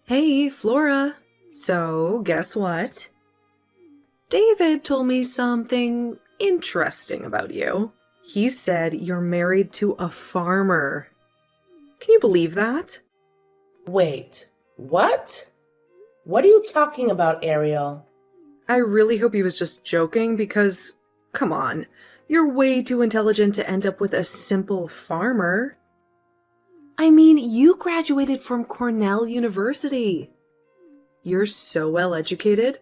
Hey, Flora. So, guess what? David told me something interesting about you. He said you're married to a farmer. Can you believe that? Wait, what? What are you talking about, Ariel? I really hope he was just joking because, come on, you're way too intelligent to end up with a simple farmer. I mean, you graduated from Cornell University. You're so well educated.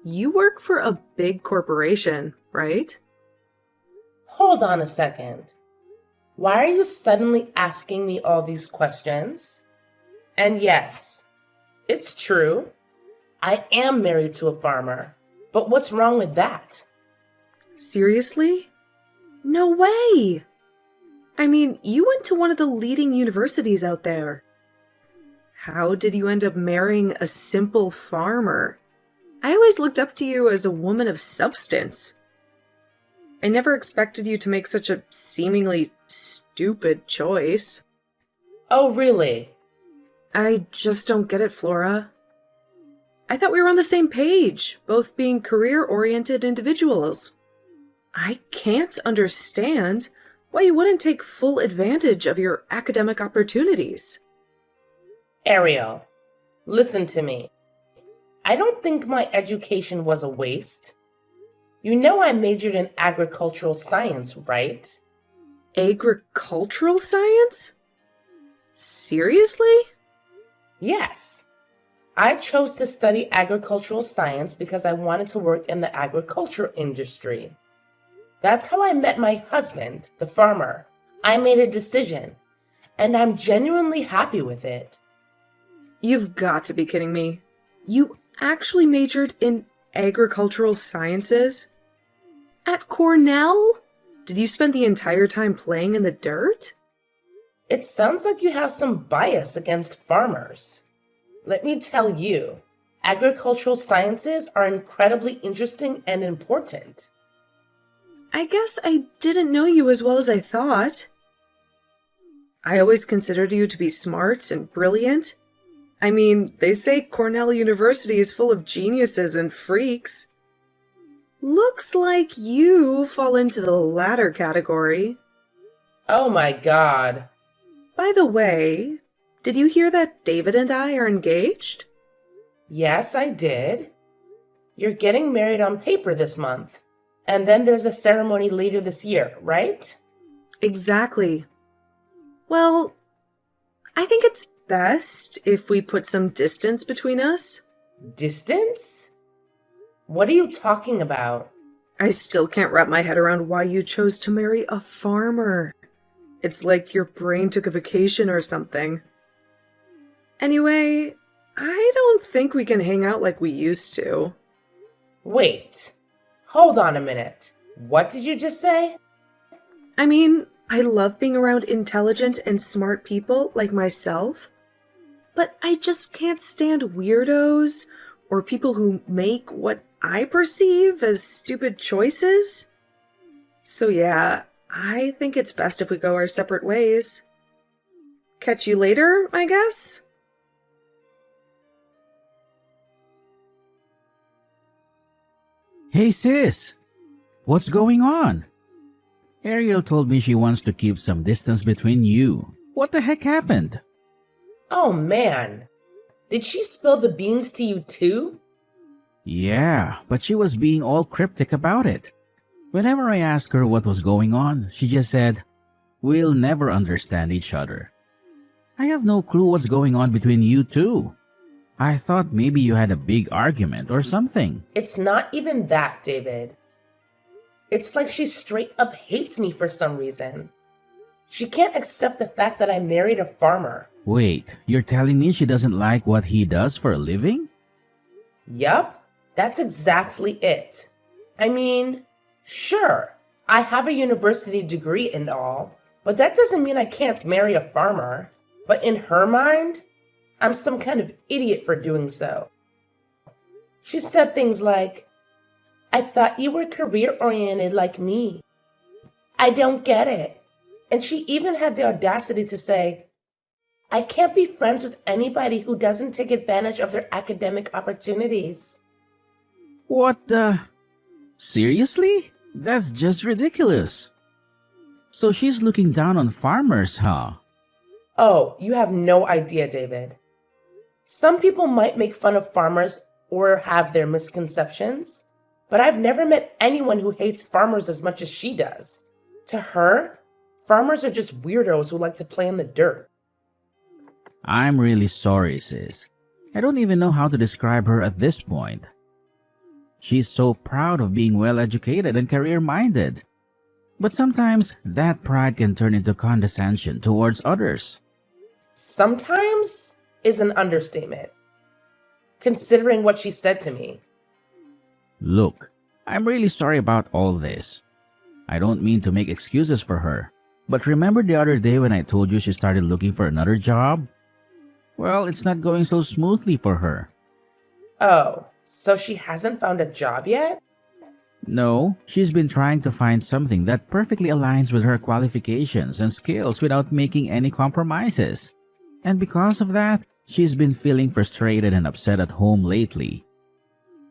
You work for a big corporation, right? Hold on a second. Why are you suddenly asking me all these questions? And yes, it's true. I am married to a farmer. But what's wrong with that? Seriously? No way! I mean, you went to one of the leading universities out there. How did you end up marrying a simple farmer? I always looked up to you as a woman of substance. I never expected you to make such a seemingly stupid choice. Oh, really? I just don't get it, Flora. I thought we were on the same page, both being career-oriented individuals. I can't understand why you wouldn't take full advantage of your academic opportunities. Ariel, listen to me. I don't think my education was a waste. You know I majored in agricultural science, right? Agricultural science? Seriously? Yes. I chose to study agricultural science because I wanted to work in the agriculture industry. That's how I met my husband, the farmer. I made a decision, and I'm genuinely happy with it. You've got to be kidding me. You actually majored in agricultural sciences? At Cornell? Did you spend the entire time playing in the dirt? It sounds like you have some bias against farmers. Let me tell you, agricultural sciences are incredibly interesting and important. I guess I didn't know you as well as I thought. I always considered you to be smart and brilliant. I mean, they say Cornell University is full of geniuses and freaks. Looks like you fall into the latter category. Oh my God. By the way, did you hear that David and I are engaged? Yes, I did. You're getting married on paper this month. And then there's a ceremony later this year, right? Exactly. Well, I think it's best if we put some distance between us. Distance? What are you talking about? I still can't wrap my head around why you chose to marry a farmer. It's like your brain took a vacation or something. Anyway, I don't think we can hang out like we used to. Wait, hold on a minute. What did you just say? I mean, I love being around intelligent and smart people like myself, but I just can't stand weirdos or people who make what I perceive as stupid choices. So yeah, I think it's best if we go our separate ways. Catch you later, I guess? Hey sis, what's going on? Ariel told me she wants to keep some distance between you. What the heck happened? Oh man, did she spill the beans to you too? Yeah, but she was being all cryptic about it. Whenever I asked her what was going on, she just said, "We'll never understand each other." I have no clue what's going on between you two. I thought maybe you had a big argument or something. It's not even that, David. It's like she straight up hates me for some reason. She can't accept the fact that I married a farmer. Wait, you're telling me she doesn't like what he does for a living? Yup, that's exactly it. I mean, sure, I have a university degree and all, but that doesn't mean I can't marry a farmer. But in her mind, I'm some kind of idiot for doing so. She said things like, "I thought you were career-oriented like me. I don't get it." And she even had the audacity to say, I can't be friends with anybody who doesn't take advantage of their academic opportunities. What the? Seriously? That's just ridiculous. So she's looking down on farmers, huh? Oh, you have no idea, David. Some people might make fun of farmers or have their misconceptions, but I've never met anyone who hates farmers as much as she does. To her, farmers are just weirdos who like to play in the dirt. I'm really sorry, sis. I don't even know how to describe her at this point. She's so proud of being well educated and career minded. But sometimes that pride can turn into condescension towards others. Sometimes is an understatement, considering what she said to me. Look, I'm really sorry about all this. I don't mean to make excuses for her, but remember the other day when I told you she started looking for another job? Well, it's not going so smoothly for her. Oh, so she hasn't found a job yet? No, she's been trying to find something that perfectly aligns with her qualifications and skills without making any compromises. And because of that, she's been feeling frustrated and upset at home lately.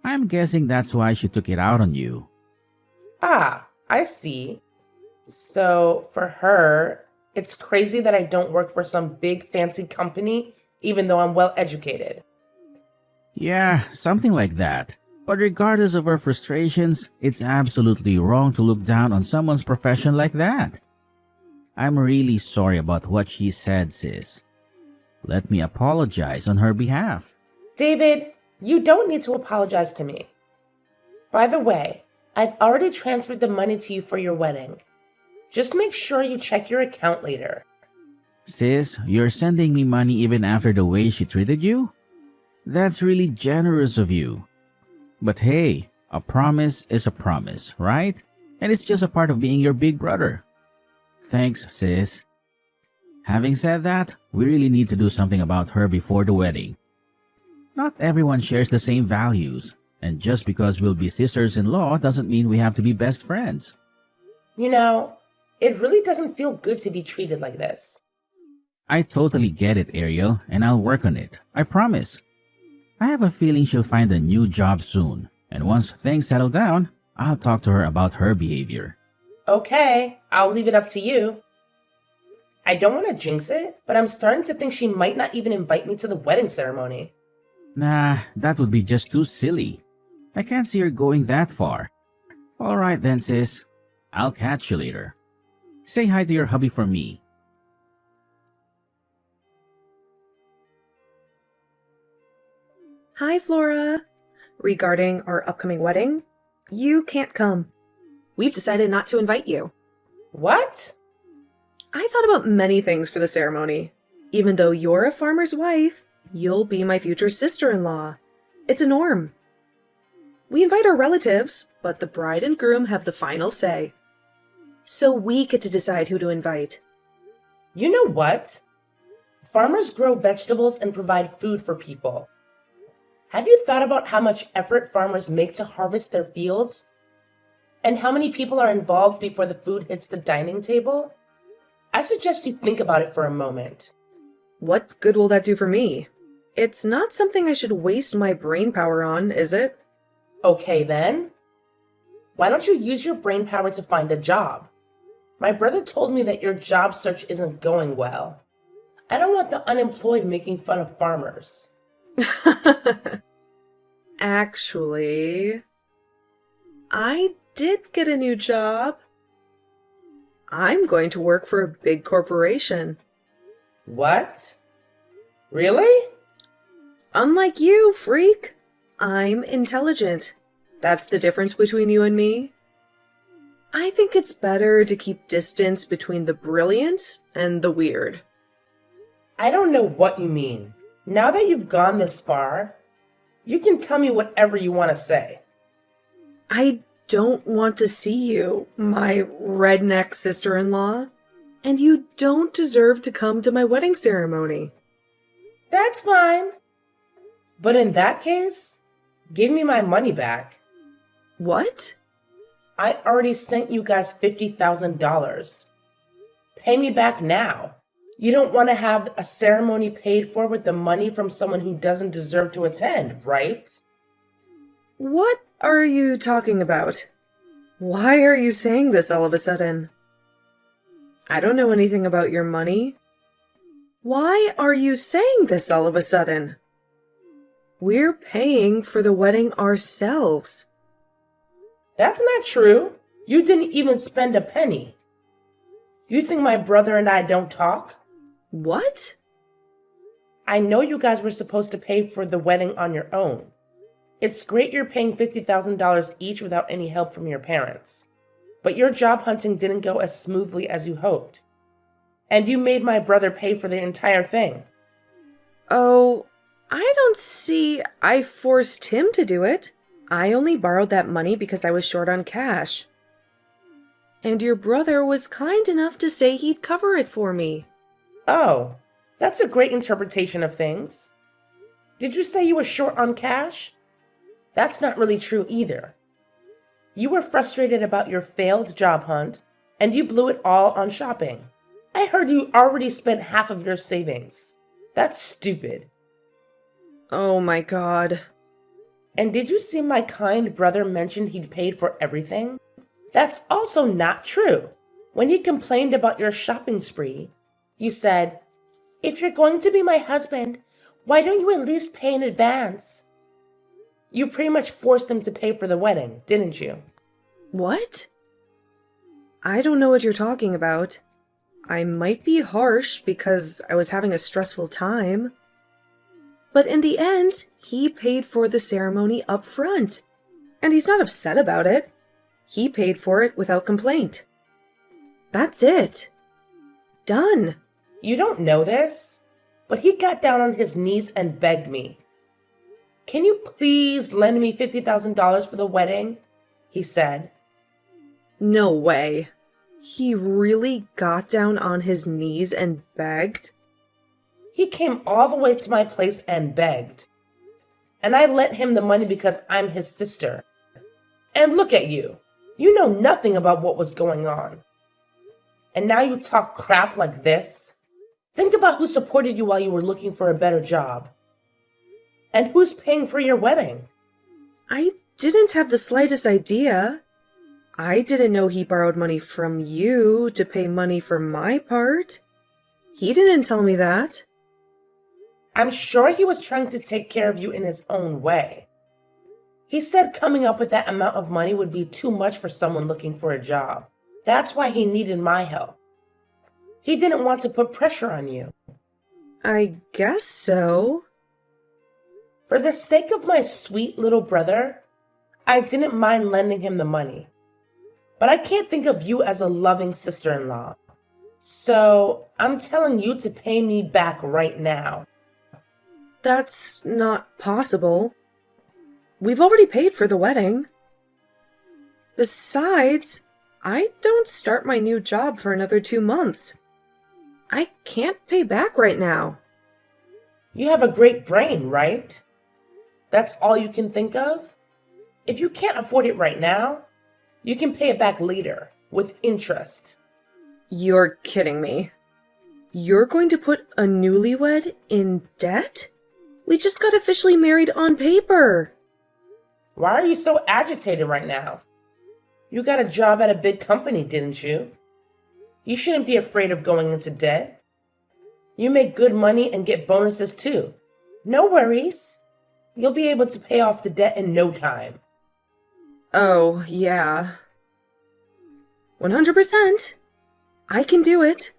I'm guessing that's why she took it out on you. Ah, I see. So for her, it's crazy that I don't work for some big fancy company, even though I'm well educated. Yeah, something like that. But regardless of her frustrations, it's absolutely wrong to look down on someone's profession like that. I'm really sorry about what she said, sis. Let me apologize on her behalf. David, you don't need to apologize to me. By the way, I've already transferred the money to you for your wedding. Just make sure you check your account later. Sis, you're sending me money even after the way she treated you? That's really generous of you. But hey, a promise is a promise, right? And it's just a part of being your big brother. Thanks, sis. Having said that, we really need to do something about her before the wedding. Not everyone shares the same values, and just because we'll be sisters-in-law doesn't mean we have to be best friends. You know, it really doesn't feel good to be treated like this. I totally get it, Ariel, and I'll work on it. I promise. I have a feeling she'll find a new job soon, and once things settle down, I'll talk to her about her behavior. Okay, I'll leave it up to you. I don't want to jinx it, but I'm starting to think she might not even invite me to the wedding ceremony. Nah, that would be just too silly. I can't see her going that far. Alright then, sis. I'll catch you later. Say hi to your hubby for me. Hi, Flora. Regarding our upcoming wedding, you can't come. We've decided not to invite you. What? I thought about many things for the ceremony. Even though you're a farmer's wife, you'll be my future sister-in-law. It's a norm. We invite our relatives, but the bride and groom have the final say. So we get to decide who to invite. You know what? Farmers grow vegetables and provide food for people. Have you thought about how much effort farmers make to harvest their fields? And how many people are involved before the food hits the dining table? I suggest you think about it for a moment. What good will that do for me? It's not something I should waste my brain power on, is it? Okay then. Why don't you use your brain power to find a job? My brother told me that your job search isn't going well. I don't want the unemployed making fun of farmers. Actually, I did get a new job. I'm going to work for a big corporation. What? Really? Unlike you, freak. I'm intelligent. That's the difference between you and me. I think it's better to keep distance between the brilliant and the weird. I don't know what you mean. Now that you've gone this far, you can tell me whatever you want to say. I don't want to see you, my redneck sister-in-law, and you don't deserve to come to my wedding ceremony. That's fine. But in that case, give me my money back. What? I already sent you guys $50,000. Pay me back now. You don't want to have a ceremony paid for with the money from someone who doesn't deserve to attend, right? What are you talking about? Why are you saying this all of a sudden? I don't know anything about your money. Why are you saying this all of a sudden? We're paying for the wedding ourselves. That's not true. You didn't even spend a penny. You think my brother and I don't talk? What? I know you guys were supposed to pay for the wedding on your own. It's great you're paying $50,000 each without any help from your parents. But your job hunting didn't go as smoothly as you hoped. And you made my brother pay for the entire thing. Oh, I don't see I forced him to do it. I only borrowed that money because I was short on cash. And your brother was kind enough to say he'd cover it for me. Oh, that's a great interpretation of things. Did you say you were short on cash? That's not really true either. You were frustrated about your failed job hunt, and you blew it all on shopping. I heard you already spent half of your savings. That's stupid. Oh my god. And did you see my kind brother mentioned he'd paid for everything? That's also not true. When he complained about your shopping spree, you said, "If you're going to be my husband, why don't you at least pay in advance?" You pretty much forced him to pay for the wedding, didn't you? What? I don't know what you're talking about. I might be harsh because I was having a stressful time. But in the end, he paid for the ceremony up front. And he's not upset about it. He paid for it without complaint. That's it. Done. You don't know this, but he got down on his knees and begged me. "Can you please lend me $50,000 for the wedding?" he said. No way. He really got down on his knees and begged? He came all the way to my place and begged. And I lent him the money because I'm his sister. And look at you. You know nothing about what was going on. And now you talk crap like this? Think about who supported you while you were looking for a better job. And who's paying for your wedding? I didn't have the slightest idea. I didn't know he borrowed money from you to pay money for my part. He didn't tell me that. I'm sure he was trying to take care of you in his own way. He said coming up with that amount of money would be too much for someone looking for a job. That's why he needed my help. He didn't want to put pressure on you. I guess so. For the sake of my sweet little brother, I didn't mind lending him the money. But I can't think of you as a loving sister-in-law. So I'm telling you to pay me back right now. That's not possible. We've already paid for the wedding. Besides, I don't start my new job for another 2 months. I can't pay back right now. You have a great brain, right? That's all you can think of? If you can't afford it right now, you can pay it back later, with interest. You're kidding me. You're going to put a newlywed in debt? We just got officially married on paper. Why are you so agitated right now? You got a job at a big company, didn't you? You shouldn't be afraid of going into debt. You make good money and get bonuses too. No worries. You'll be able to pay off the debt in no time. Oh, yeah. 100%. I can do it.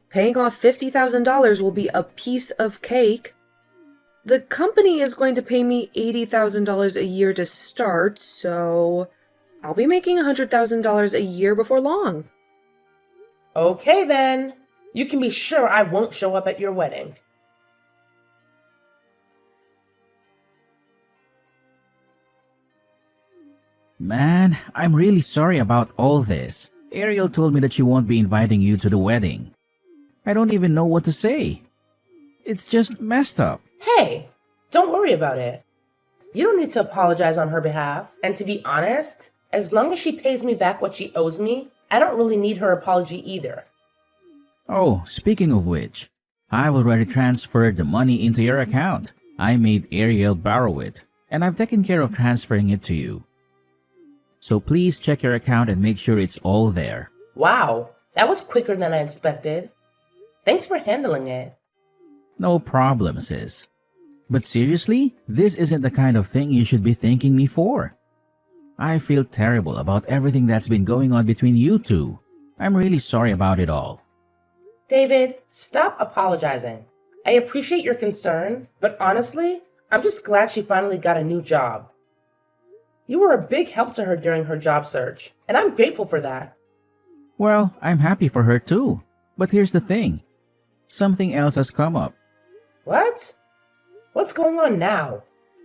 Paying off $50,000 will be a piece of cake. The company is going to pay me $80,000 a year to start, so I'll be making $100,000 a year before long. Okay then. You can be sure I won't show up at your wedding. Man, I'm really sorry about all this. Ariel told me that she won't be inviting you to the wedding. I don't even know what to say. It's just messed up. Hey, don't worry about it. You don't need to apologize on her behalf. And to be honest, as long as she pays me back what she owes me, I don't really need her apology either. Oh, speaking of which, I've already transferred the money into your account. I made Ariel borrow it, and I've taken care of transferring it to you. So please check your account and make sure it's all there. Wow, that was quicker than I expected. Thanks for handling it. No problem, sis. But seriously, this isn't the kind of thing you should be thanking me for. I feel terrible about everything that's been going on between you two. I'm really sorry about it all. David, stop apologizing. I appreciate your concern, but honestly, I'm just glad she finally got a new job. You were a big help to her during her job search, and I'm grateful for that. Well, I'm happy for her too. But here's the thing. Something else has come up. What? What's going on now?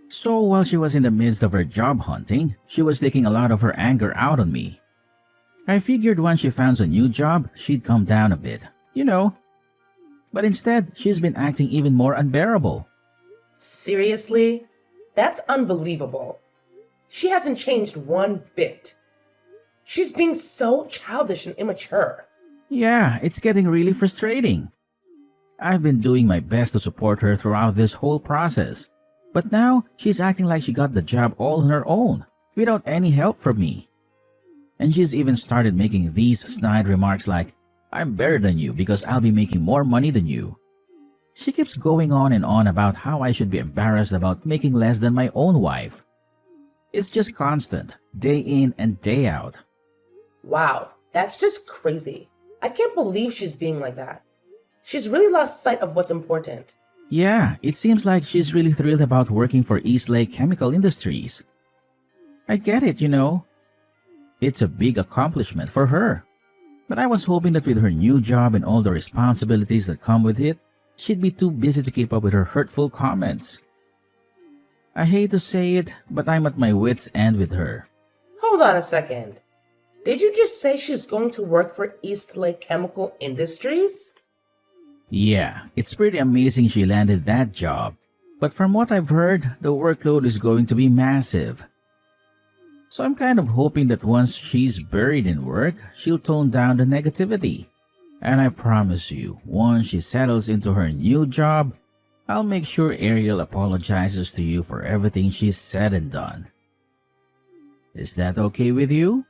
So while she was in the midst of her job hunting, she was taking a lot of her anger out on me. I figured once she found a new job, she'd calm down a bit, you know. But instead, she's been acting even more unbearable. Seriously? That's unbelievable. She hasn't changed one bit. She's being so childish and immature. Yeah, it's getting really frustrating. I've been doing my best to support her throughout this whole process. But now, she's acting like she got the job all on her own, without any help from me. And she's even started making these snide remarks like, I'm better than you because I'll be making more money than you. She keeps going on and on about how I should be embarrassed about making less than my own wife. It's just constant, day in and day out. Wow, that's just crazy. I can't believe she's being like that. She's really lost sight of what's important. Yeah, it seems like she's really thrilled about working for Eastlake Chemical Industries. I get it, you know. It's a big accomplishment for her. But I was hoping that with her new job and all the responsibilities that come with it, she'd be too busy to keep up with her hurtful comments. I hate to say it, but I'm at my wit's end with her. Hold on a second. Did you just say she's going to work for Eastlake Chemical Industries? Yeah, it's pretty amazing she landed that job. But from what I've heard, the workload is going to be massive. So I'm kind of hoping that once she's buried in work, she'll tone down the negativity. And I promise you, once she settles into her new job, I'll make sure Ariel apologizes to you for everything she's said and done. Is that okay with you?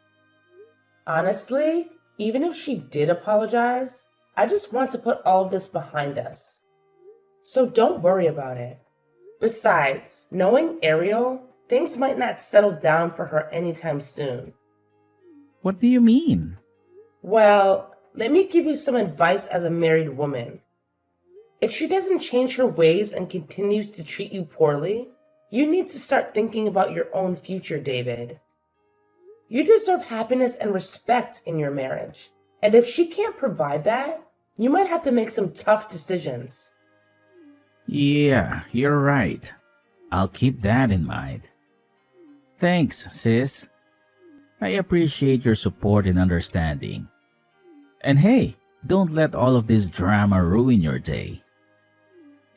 Honestly, even if she did apologize, I just want to put all of this behind us. So don't worry about it. Besides, knowing Ariel, things might not settle down for her anytime soon. What do you mean? Well, let me give you some advice as a married woman. If she doesn't change her ways and continues to treat you poorly, you need to start thinking about your own future, David. You deserve happiness and respect in your marriage. And if she can't provide that, you might have to make some tough decisions. Yeah, you're right. I'll keep that in mind. Thanks, sis. I appreciate your support and understanding. And hey, don't let all of this drama ruin your day.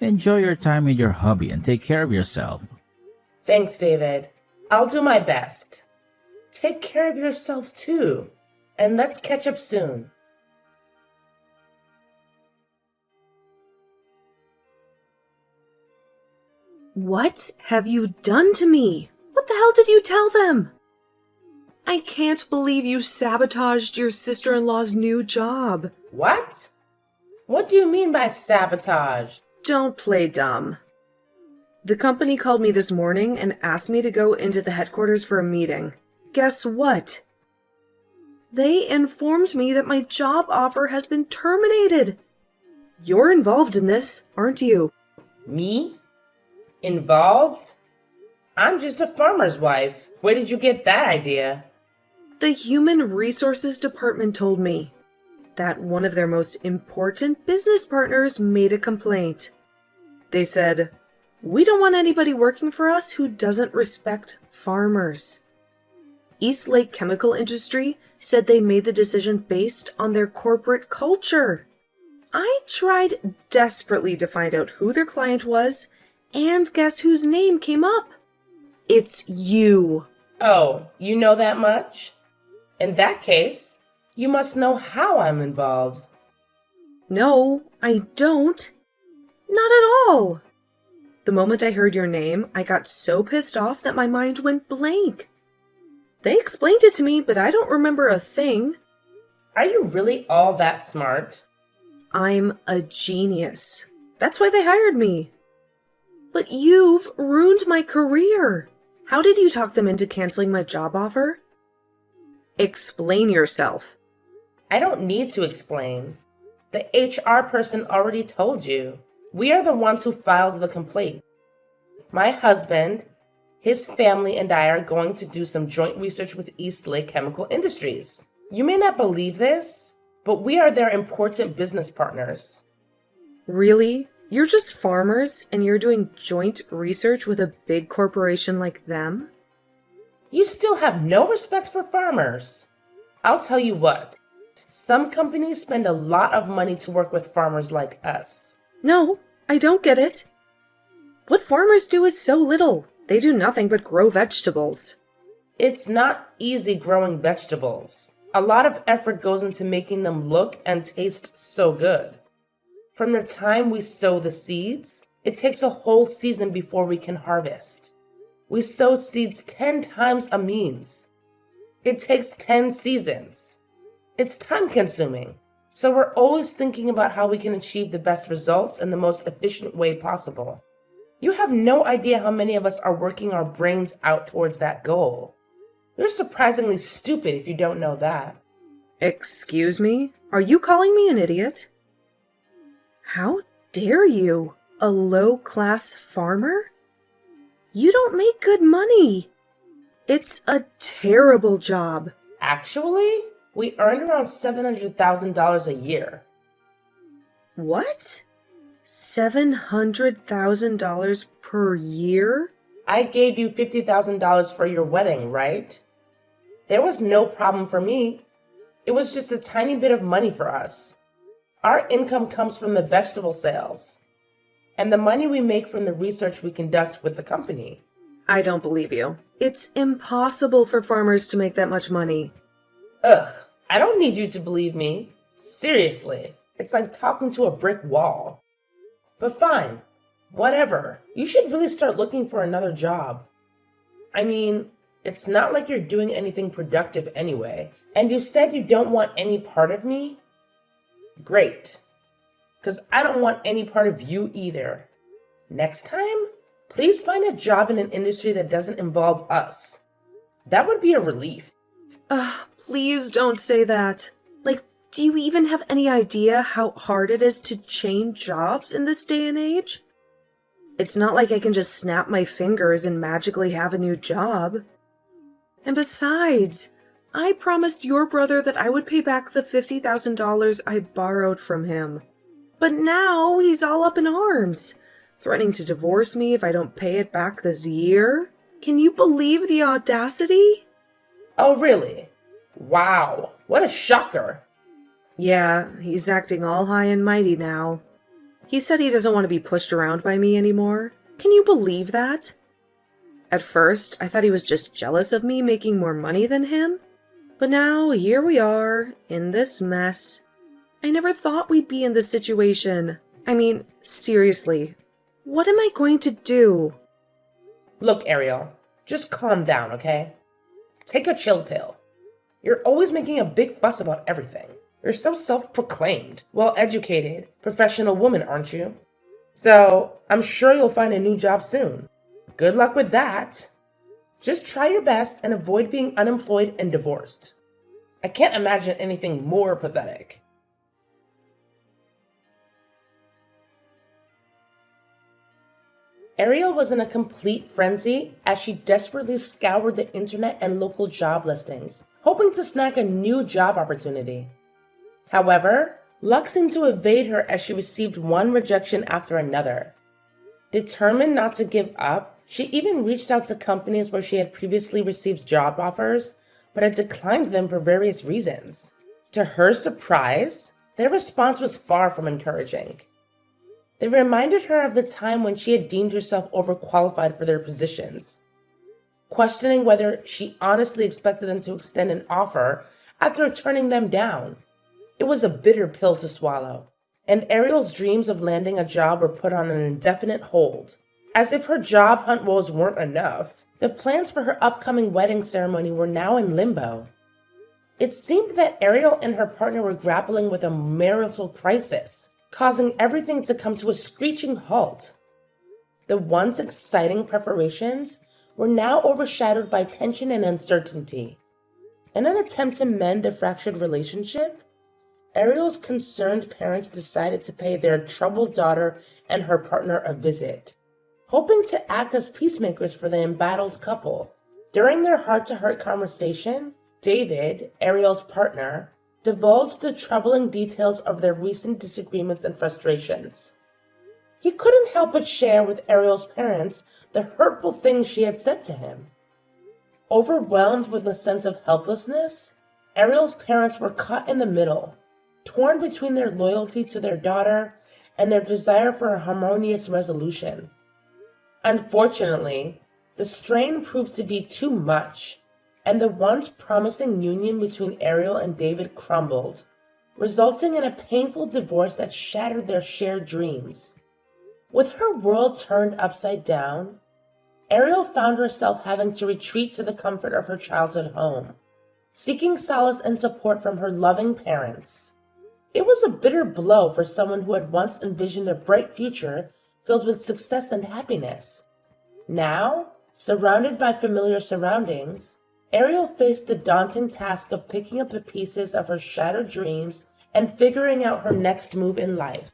Enjoy your time with your hubby and take care of yourself. Thanks, David. I'll do my best. Take care of yourself too. And let's catch up soon. What have you done to me? What the hell did you tell them? I can't believe you sabotaged your sister-in-law's new job. What? What do you mean by sabotage? Don't play dumb. The company called me this morning and asked me to go into the headquarters for a meeting. Guess what? They informed me that my job offer has been terminated. You're involved in this, aren't you? Me? Involved? I'm just a farmer's wife. Where did you get that idea? The Human Resources Department told me that one of their most important business partners made a complaint. They said, "We don't want anybody working for us who doesn't respect farmers." Eastlake Chemical Industry said they made the decision based on their corporate culture. I tried desperately to find out who their client was, and guess whose name came up? It's you. Oh, you know that much? In that case, you must know how I'm involved. No, I don't. Not at all. The moment I heard your name, I got so pissed off that my mind went blank. They explained it to me, but I don't remember a thing. Are you really all that smart? I'm a genius. That's why they hired me. But you've ruined my career. How did you talk them into canceling my job offer? Explain yourself. I don't need to explain. The HR person already told you. We are the ones who files the complaint. My husband, his family, and I are going to do some joint research with Eastlake Chemical Industries. You may not believe this, but we are their important business partners. Really? You're just farmers and you're doing joint research with a big corporation like them? You still have no respect for farmers. I'll tell you what, some companies spend a lot of money to work with farmers like us. No, I don't get it. What farmers do is so little. They do nothing but grow vegetables. It's not easy growing vegetables. A lot of effort goes into making them look and taste so good. From the time we sow the seeds, it takes a whole season before we can harvest. We sow seeds 10 times a means. It takes 10 seasons. It's time consuming, so we're always thinking about how we can achieve the best results in the most efficient way possible. You have no idea how many of us are working our brains out towards that goal. You're surprisingly stupid if you don't know that. Excuse me? Are you calling me an idiot? How dare you? A low-class farmer? You don't make good money. It's a terrible job. Actually, we earned around $700,000 a year. What? $700,000 per year? I gave you $50,000 for your wedding, right? There was no problem for me. It was just a tiny bit of money for us. Our income comes from the vegetable sales and the money we make from the research we conduct with the company. I don't believe you. It's impossible for farmers to make that much money. Ugh, I don't need you to believe me. Seriously, it's like talking to a brick wall. But fine, whatever. You should really start looking for another job. I mean, it's not like you're doing anything productive anyway. And you said you don't want any part of me? Great. Because I don't want any part of you either. Next time, please find a job in an industry that doesn't involve us. That would be a relief. Please don't say that. Like, do you even have any idea how hard it is to change jobs in this day and age? It's not like I can just snap my fingers and magically have a new job. And besides, I promised your brother that I would pay back the $50,000 I borrowed from him. But now he's all up in arms, threatening to divorce me if I don't pay it back this year. Can you believe the audacity? Oh, really? Wow, what a shocker. Yeah, he's acting all high and mighty now. He said he doesn't want to be pushed around by me anymore. Can you believe that? At first, I thought he was just jealous of me making more money than him. But now, here we are, in this mess. I never thought we'd be in this situation. I mean, seriously, what am I going to do? Look, Ariel, just calm down, okay? Take a chill pill. You're always making a big fuss about everything. You're so self-proclaimed, well-educated, professional woman, aren't you? So, I'm sure you'll find a new job soon. Good luck with that. Just try your best and avoid being unemployed and divorced. I can't imagine anything more pathetic. Ariel was in a complete frenzy as she desperately scoured the internet and local job listings, hoping to snag a new job opportunity. However, luck seemed to evade her as she received one rejection after another. Determined not to give up, she even reached out to companies where she had previously received job offers, but had declined them for various reasons. To her surprise, their response was far from encouraging. They reminded her of the time when she had deemed herself overqualified for their positions, questioning whether she honestly expected them to extend an offer after turning them down. It was a bitter pill to swallow, and Ariel's dreams of landing a job were put on an indefinite hold. As if her job hunt woes weren't enough, the plans for her upcoming wedding ceremony were now in limbo. It seemed that Ariel and her partner were grappling with a marital crisis, causing everything to come to a screeching halt. The once exciting preparations were now overshadowed by tension and uncertainty. In an attempt to mend the fractured relationship, Ariel's concerned parents decided to pay their troubled daughter and her partner a visit, hoping to act as peacemakers for the embattled couple. During their heart-to-heart conversation, David, Ariel's partner, divulged the troubling details of their recent disagreements and frustrations. He couldn't help but share with Ariel's parents the hurtful things she had said to him. Overwhelmed with a sense of helplessness, Ariel's parents were caught in the middle, torn between their loyalty to their daughter and their desire for a harmonious resolution. Unfortunately, the strain proved to be too much, and the once promising union between Ariel and David crumbled, resulting in a painful divorce that shattered their shared dreams. With her world turned upside down, Ariel found herself having to retreat to the comfort of her childhood home, seeking solace and support from her loving parents. It was a bitter blow for someone who had once envisioned a bright future filled with success and happiness. Now, surrounded by familiar surroundings, Ariel faced the daunting task of picking up the pieces of her shattered dreams and figuring out her next move in life.